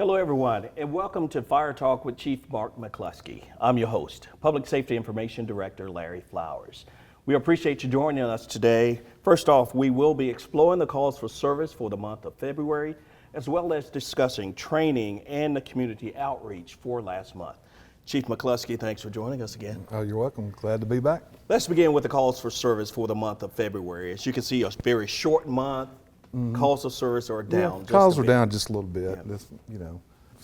Hello, everyone, and welcome to Fire Talk with Chief Mark McCluskey. I'm your host, Public Safety Information Director Larry Flowers. We appreciate you joining us today. First off, we will be exploring the calls for service for the month of February, as well as discussing training and the community outreach for last month. Chief McCluskey, thanks for joining us again. You're welcome. Glad to be back. Let's begin with the calls for service for the month of February. As you can see, a very short month. Calls of service are down. Calls are down just a little bit. This,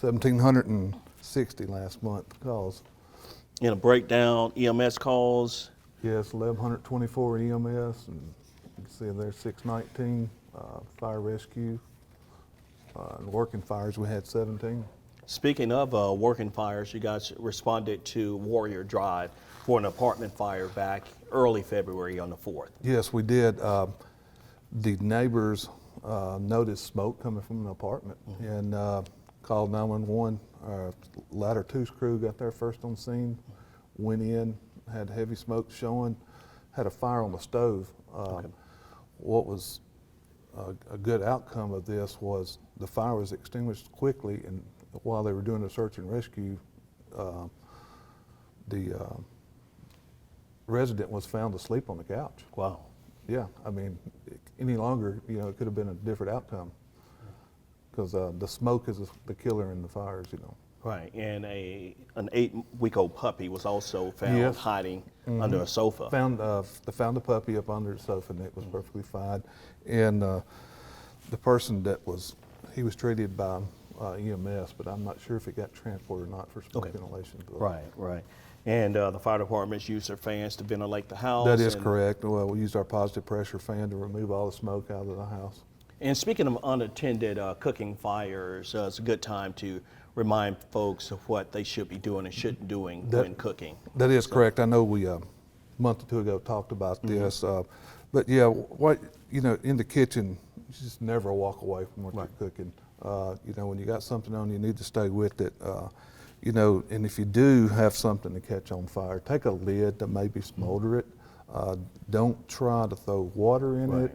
1,760 last month calls. In a breakdown, EMS calls. Yes, 1,124 EMS, and you can see there's 619 fire rescue. And working fires, we had 17. Speaking of working fires, you guys responded to Warrior Drive for an apartment fire back early February on the 4th. Yes, we did. The neighbors noticed smoke coming from an apartment and called 911. Our Ladder 2's crew got there first on scene, went in, had heavy smoke showing, had a fire on the stove. What was a good outcome of this was the fire was extinguished quickly, and while they were doing the search and rescue, the resident was found asleep on the couch. Wow. Yeah, I mean, any longer, it could have been a different outcome because the smoke is the killer in the fires, Right, and an 8-week-old puppy was also found hiding under a sofa. They found the puppy up under the sofa, and it was perfectly fine. And the person he was treated by EMS, but I'm not sure if it got transported or not for smoke ventilation. Right. And the fire departments use their fans to ventilate the house. That is correct. Well, we used our positive pressure fan to remove all the smoke out of the house. And speaking of unattended cooking fires, it's a good time to remind folks of what they should be doing and shouldn't doing when cooking. That is correct. I know we a month or two ago talked about this, but yeah, in the kitchen, you just never walk away from what you're cooking. When you got something on, you need to stay with it. And if you do have something to catch on fire, take a lid to maybe smolder it. Don't try to throw water in it.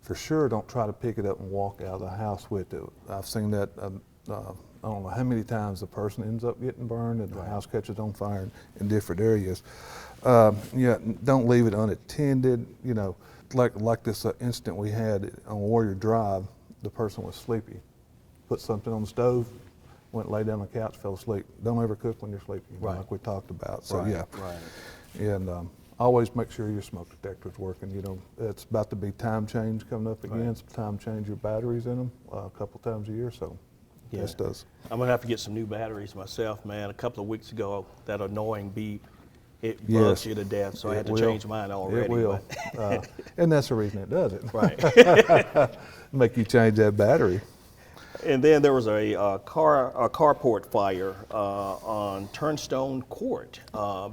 For sure, don't try to pick it up and walk out of the house with it. I've seen that, I don't know how many times the person ends up getting burned and the house catches on fire in different areas. Don't leave it unattended. Like this incident we had on Warrior Drive, the person was sleepy. Put something on the stove, went lay down on the couch, fell asleep. Don't ever cook when you're sleeping, like we talked about. So and always make sure your smoke detector's working. It's about to be time change coming up again. It's time change your batteries in them a couple times a year. So this does. I'm gonna have to get some new batteries myself, man. A couple of weeks ago, that annoying beep, it bugs you to death. So I had to change mine already. It will, and that's the reason it does it. Right. Make you change that battery. And then there was a carport fire on Turnstone Court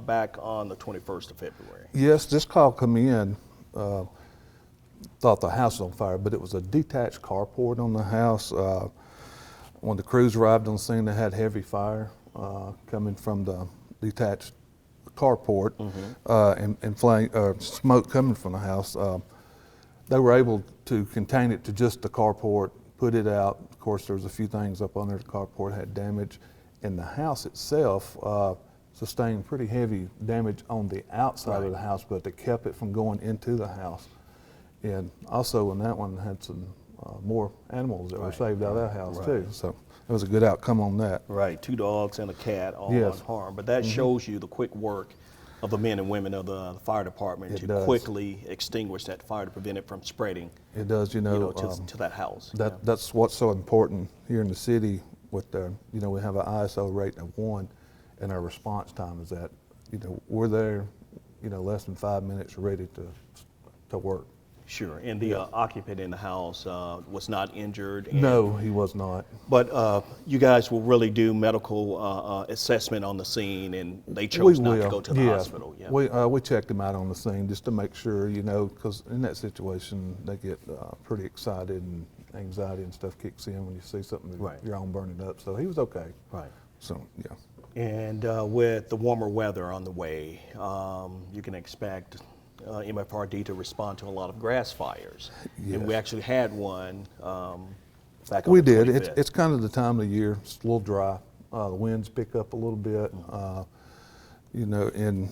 back on the 21st of February. Yes, this call come in, thought the house was on fire, but it was a detached carport on the house. When the crews arrived on scene, they had heavy fire coming from the detached carport and flame, smoke coming from the house. They were able to contain it to just the carport, put it out. Of course, there was a few things up under the carport had damage, and the house itself sustained pretty heavy damage on the outside of the house, but they kept it from going into the house. And also in that one had some more animals that were saved out of that house too. So it was a good outcome on that. Right, 2 dogs and a cat all unharmed. But that shows you the quick work of the men and women of the fire department quickly extinguish that fire to prevent it from spreading. It does, to that house. That's what's so important here in the city. With we have an ISO rating of 1, and our response time is that, we're there, less than 5 minutes, ready to work. Sure, and the occupant in the house was not injured? No, he was not. But you guys will really do medical assessment on the scene, and they chose not to go to the hospital? Yeah. We checked them out on the scene just to make sure, because in that situation, they get pretty excited and anxiety and stuff kicks in when you see something that your own burning up. So he was okay. Right. So, yeah. And with the warmer weather on the way, you can expect MFRD to respond to a lot of grass fires. Yes. And we actually had one back on We the did. 25th. It's kind of the time of the year. It's a little dry. The winds pick up a little bit. You know, and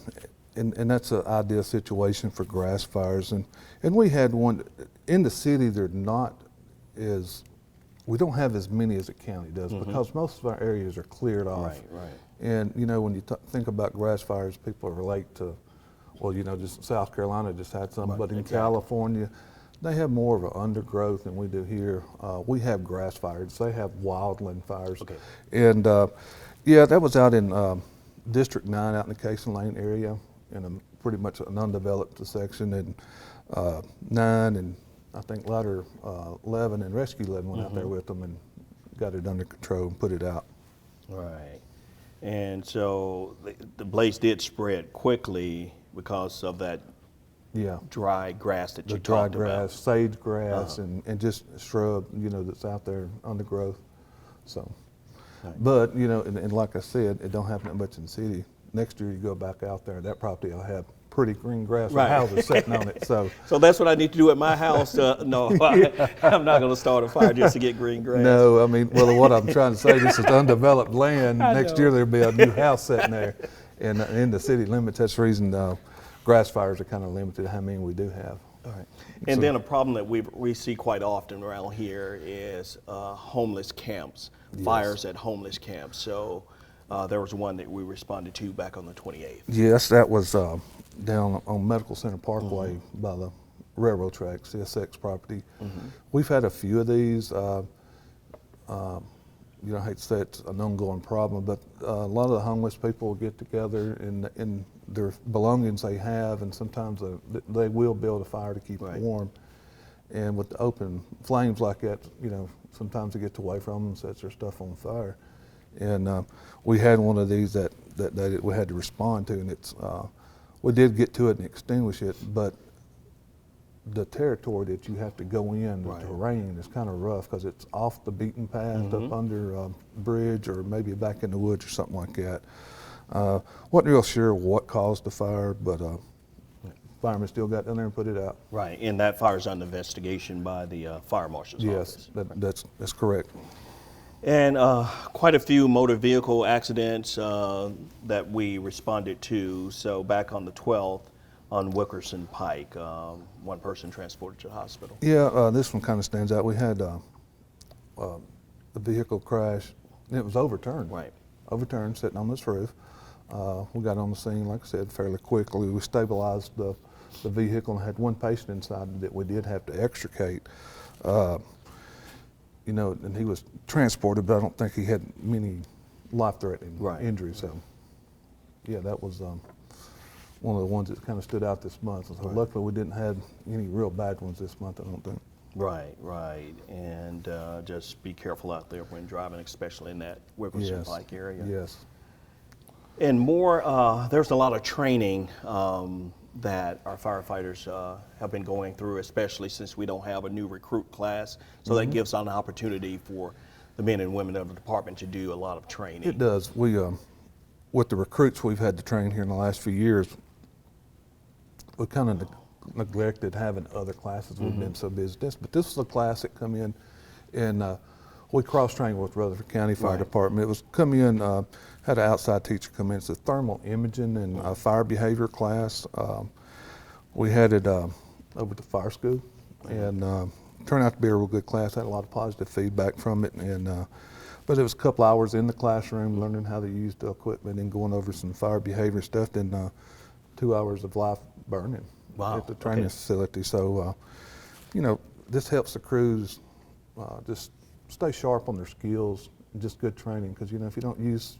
that's an ideal situation for grass fires. And we had one in the city. They're not as, we don't have as many as the county does because most of our areas are cleared off. Right. And you know, when you think about grass fires, people relate to, well, you know, just South Carolina just had some, but in exactly. California, they have more of an undergrowth than we do here. We have grass fires. They have wildland fires. Okay. And yeah, that was out in District 9, out in the Cason Lane area, in a pretty much an undeveloped section. And 9 and I think Ladder 11 and Rescue 11 went out there with them and got it under control and put it out. Right. And so the blaze did spread quickly because of that Yeah. dry grass that The you dry talked grass, about. sage grass, and just shrub, you know, that's out there undergrowth. So, Right. but you know, and like I said, it don't happen that much in the city. Next year you go back out there, that property will have pretty green grass with Right. houses sitting on it. So, So that's what I need to do at my house. No, I'm not going to start a fire just to get green grass. no, I mean, well, what I'm trying to say, this is undeveloped land. Next year there'll be a new house sitting there, and in the city limits. That's the reason grass fires are kind of limited how many we do have. All right. And then a problem that we see quite often around here is homeless camps, fires at homeless camps. So there was one that we responded to back on the 28th. Yes, that was down on Medical Center Parkway by the railroad tracks, CSX property. We've had a few of these. You know, I hate to say it's an ongoing problem, but a lot of the homeless people will get together in their belongings they have, and sometimes they will build a fire to keep it warm. And with the open flames like that, you know, sometimes it gets away from them and sets their stuff on fire. And we had one of these that we had to respond to, and it's we did get to it and extinguish it, but the territory that you have to go in, the terrain is kind of rough because it's off the beaten path, up under a bridge or maybe back in the woods or something like that. Wasn't real sure what caused the fire, but firemen still got down there and put it out. Right, and that fire's under investigation by the fire marshal's office. Yes, that's correct. And quite a few motor vehicle accidents that we responded to. So back on the 12th on Wilkerson Pike, one person transported to the hospital. Yeah, this one kind of stands out. We had the vehicle crash, and it was overturned. Right. Overturned, sitting on this roof. We got on the scene, like I said, fairly quickly. We stabilized the vehicle and had one patient inside that we did have to extricate. You know, and he was transported, but I don't think he had many life-threatening injuries. So, yeah, that was one of the ones that kind of stood out this month. So luckily we didn't have any real bad ones this month, I don't think. Right. And just be careful out there when driving, especially in that Wilkerson Pike area. Yes. And more, there's a lot of training that our firefighters have been going through, especially since we don't have a new recruit class. So that gives an opportunity for the men and women of the department to do a lot of training. It does. We, with the recruits we've had to train here in the last few years, we kind of neglected having other classes. We've been so busy. But this was a class that come in, and we cross-trained with Rutherford County Fire Department. It was come in, had an outside teacher come in. It's a thermal imaging and fire behavior class. We had it over at the fire school, and turned out to be a real good class. Had a lot of positive feedback from it, and but it was a couple hours in the classroom learning how to use the equipment and going over some fire behavior stuff. Then 2 hours of live burning at the training facility. So, you know, this helps the crews just stay sharp on their skills, just good training, because, you know, if you don't use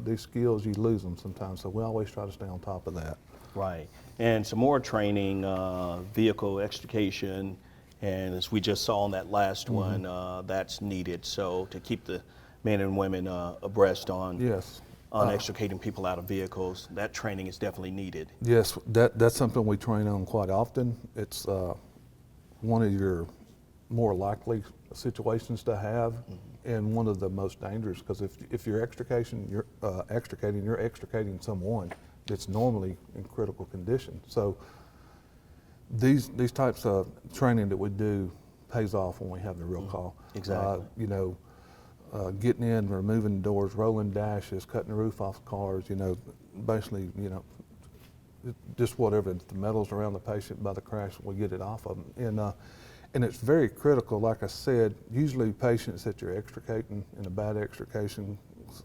these skills, you lose them sometimes. So we always try to stay on top of that. Right. And some more training, vehicle extrication, and as we just saw on that last one, that's needed. So to keep the men and women abreast on extricating people out of vehicles, that training is definitely needed. Yes, that's something we train on quite often. It's one of your more likely situations to have, and one of the most dangerous, because if you're extricating, you're extricating someone that's normally in critical condition. So these types of training that we do pays off when we have the real call. Exactly. You know, getting in, removing doors, rolling dashes, cutting the roof off cars, you know, basically, you know, just whatever, the metal's around the patient by the crash, we get it off of them. And it's very critical, like I said, usually patients that you're extricating in a bad extrication,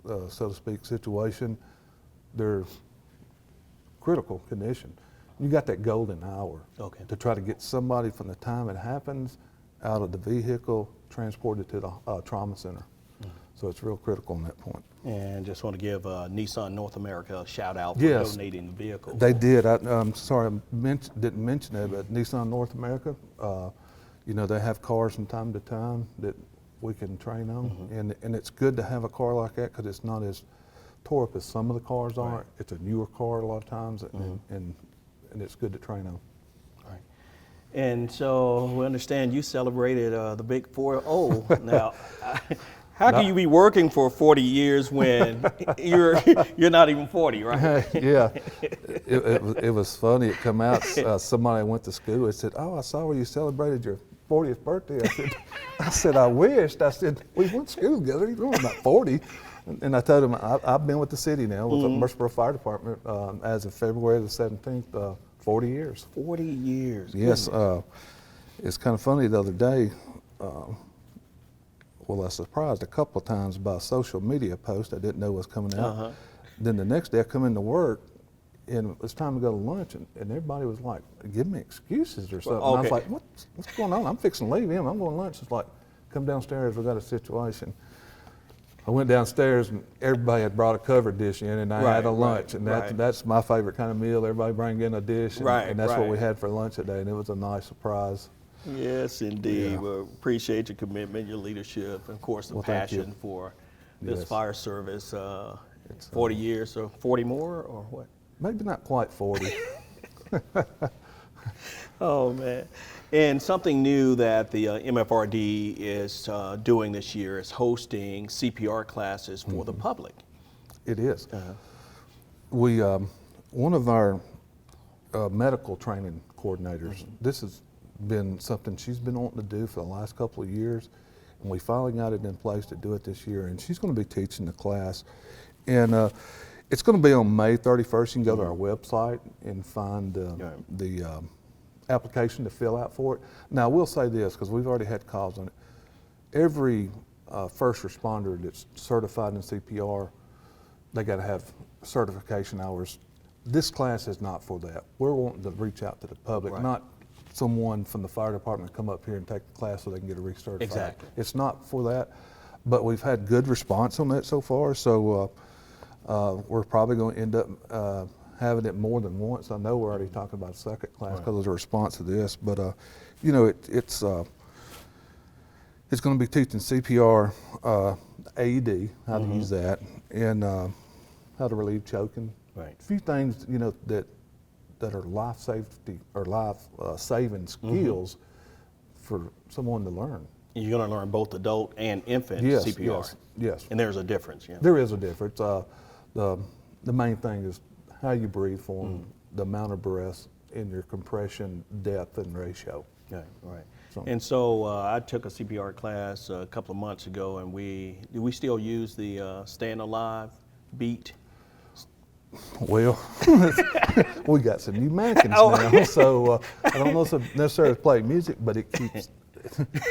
so to speak, situation, they're critical condition. You got that golden hour to try to get somebody from the time it happens out of the vehicle, transported to the trauma center. So it's real critical on that point. And just want to give Nissan North America a shout out for donating the vehicle. They did. I'm sorry I didn't mention it, but Nissan North America, you know, they have cars from time to time that we can train on. And it's good to have a car like that because it's not as tore up as some of the cars are. It's a newer car a lot of times, and it's good to train on. Right. And so we understand you celebrated the big 4-0. Now, how can you be working for 40 years when you're not even 40, right? Yeah, it was funny. It come out. Somebody went to school and said, "Oh, I saw where you celebrated your 40th birthday." I said, I wished. I said, we went to school together. He's only about 40. And I told him, I've been with the city now, with the Murfreesboro Fire Department as of February the 17th, 40 years. 40 years. Yes. It's kind of funny the other day. Well, I was surprised a couple of times by a social media post I didn't know was coming out. Then the next day I come into work and it was time to go to lunch and everybody was like, give me excuses or something. And I was like, what's going on? I'm fixing to leave him. I'm going to lunch. It's like, come downstairs, we've got a situation. I went downstairs and everybody had brought a covered dish in and I had a lunch. And that's my favorite kind of meal. Everybody bring in a dish and that's what we had for lunch today. And it was a nice surprise. Yes, indeed. Yeah. Well, appreciate your commitment, your leadership, and of course the passion for this fire service. 40 years or 40 more or what? Maybe not quite 40. Oh man. And something new that the MFRD is doing this year is hosting CPR classes for the public. It is. We, one of our medical training coordinators, this has been something she's been wanting to do for the last couple of years, and we finally got it in place to do it this year, and she's going to be teaching the class. And it's going to be on May 31st. You can go to our website and find the application to fill out for it. Now, I will say this, because we've already had calls on it. Every first responder that's certified in CPR, they got to have certification hours. This class is not for that. We're wanting to reach out to the public, not someone from the fire department to come up here and take the class so they can get a recertified. Exactly. It's not for that, but we've had good response on that so far, so we're probably going to end up having it more than once. I know we're already talking about a second class because of the response to this, but you know, it's going to be teaching CPR, AED, how to use that, and how to relieve choking. A few things, you know, that are life safety or life saving skills for someone to learn. You're going to learn both adult and infant CPR. Yes. And there's a difference. Yeah. There is a difference. The main thing is how you breathe for them, the amount of breaths, and your compression depth and ratio. Right. And so I took a CPR class a couple of months ago, and we still use the Staying Alive beat? Well, we got some new mannequins now, so I don't know if necessarily play music, but it keeps.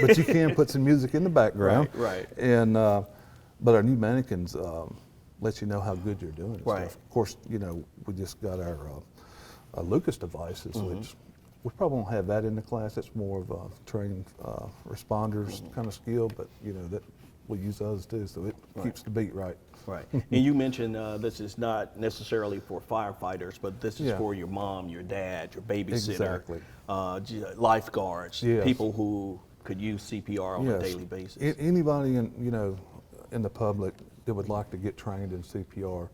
But you can put some music in the background, right? And but our new mannequins let you know how good you're doing. And stuff. Of course, you know, we just got our Lucas devices, which we probably won't have that in the class. It's more of a trained responders kind of skill, but you know that we use those too, so it keeps the beat right. Right. And you mentioned this is not necessarily for firefighters, but this is for your mom, your dad, your babysitter, lifeguards, people who could use CPR on a daily basis. Anybody in the public that would like to get trained in CPR,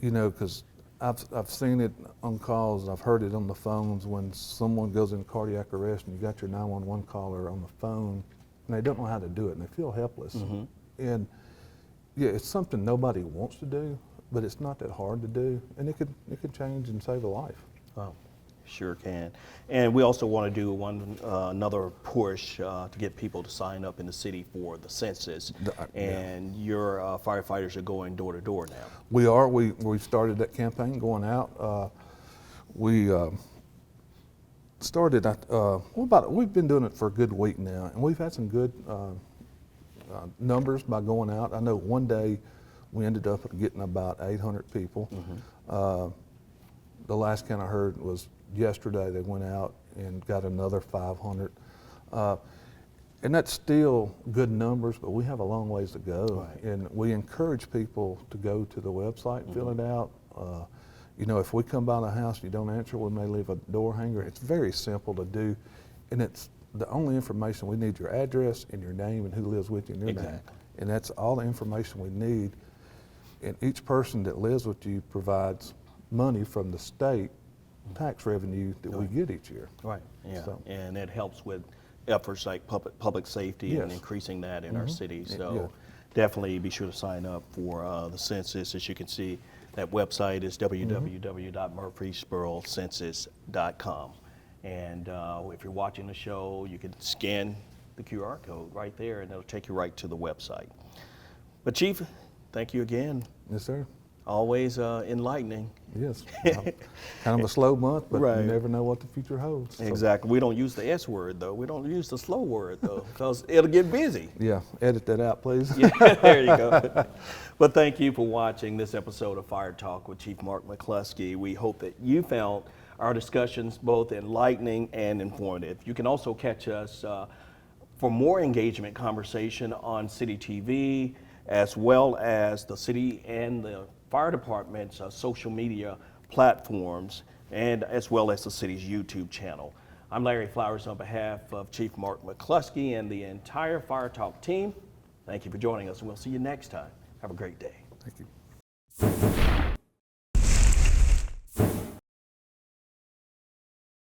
you know, because I've seen it on calls, I've heard it on the phones when someone goes in cardiac arrest and you got your 911 caller on the phone and they don't know how to do it and they feel helpless. And yeah, it's something nobody wants to do, but it's not that hard to do, and it could change and save a life. Wow. Sure can. And we also want to do another push to get people to sign up in the city for the census. And your firefighters are going door to door now. We are. We've started that campaign going out. We started at, we've been doing it for a good week now, and we've had some good numbers by going out. I know one day we ended up getting about 800 people. The last count I heard was yesterday. They went out and got another 500. And that's still good numbers, but we have a long ways to go. Right. And we encourage people to go to the website and fill it out. You know, if we come by the house and you don't answer, we may leave a door hanger. It's very simple to do. And it's the only information we need: your address and your name and who lives with you and your name. Exactly. And that's all the information we need. And each person that lives with you provides money from the state tax revenue that we get each year. Right. Yeah. So- And it helps with efforts like public safety and Yes. increasing that in our city. So Yeah. definitely be sure to sign up for the census. As you can see, that website is www.murfreesborocensus.com. And if you're watching the show, you can scan the QR code right there, and it'll take you right to the website. But Chief, thank you again. Yes, sir. Always enlightening. Yes. Kind of a slow month, but Right. you never know what the future holds. So, Exactly. We don't use the S word, though. We don't use the slow word, though, because it'll get busy. yeah, edit that out, please. Yeah, there you go. But thank you for watching this episode of Fire Talk with Chief Mark McCluskey. We hope that you found our discussions both enlightening and informative. You can also catch us for more engagement conversation on City TV, as well as the city and the fire department's social media platforms, and as well as the city's YouTube channel. I'm Larry Flowers on behalf of Chief Mark McCluskey and the entire Fire Talk team. Thank you for joining us, and we'll see you next time. Have a great day. Thank you.